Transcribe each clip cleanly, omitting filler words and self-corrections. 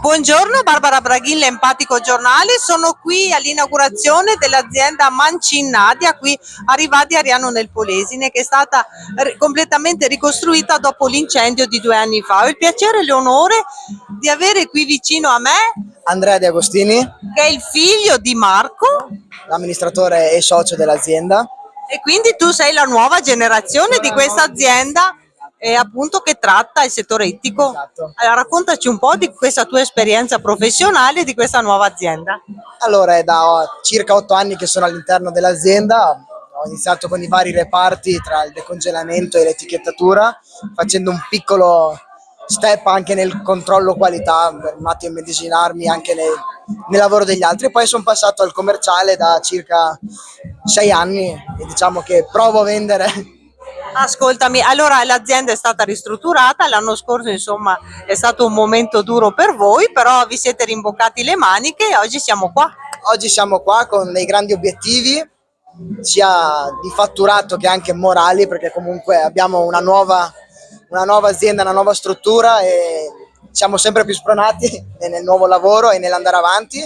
Buongiorno, Barbara Braghin, l'Empatico Giornale. Sono qui all'inaugurazione dell'azienda Mancinnadia, qui a Riva di Ariano nel Polesine, che è stata completamente ricostruita dopo l'incendio di 2 anni fa. Ho il piacere e l'onore di avere qui vicino a me Andrea De Agostini, che è il figlio di Marco, l'amministratore e socio dell'azienda. e quindi tu sei la nuova generazione di questa azienda appunto che tratta il settore ittico. Esatto. Allora, raccontaci un po' di questa tua esperienza professionale di questa nuova azienda. Allora, è da circa 8 anni che sono all'interno dell'azienda. Ho iniziato con i vari reparti tra il decongelamento e l'etichettatura, facendo un piccolo step anche nel controllo qualità, per un attimo immedesinarmi anche nel lavoro degli altri. Poi sono passato al commerciale da circa 6 anni e diciamo che provo a vendere. Ascoltami, allora l'azienda è stata ristrutturata, l'anno scorso insomma è stato un momento duro per voi, però vi siete rimboccati le maniche e oggi siamo qua. Oggi siamo qua con dei grandi obiettivi, sia di fatturato che anche morali, perché comunque abbiamo una nuova azienda, una nuova struttura e siamo sempre più spronati nel nuovo lavoro e nell'andare avanti,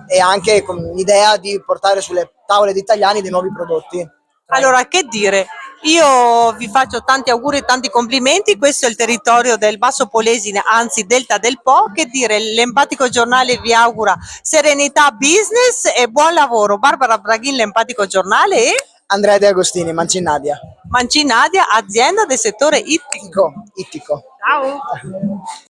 e anche con l'idea di portare sulle tavole degli italiani dei nuovi prodotti. Allora, che dire? Io vi faccio tanti auguri e tanti complimenti, questo è il territorio del Basso Polesine, anzi Delta del Po. Che dire, l'Empatico Giornale vi augura serenità business e buon lavoro. Barbara Braghin, l'Empatico Giornale e Andrea De Agostini, Mancinnadia. Mancinnadia, azienda del settore ittico. Ittico. Ciao!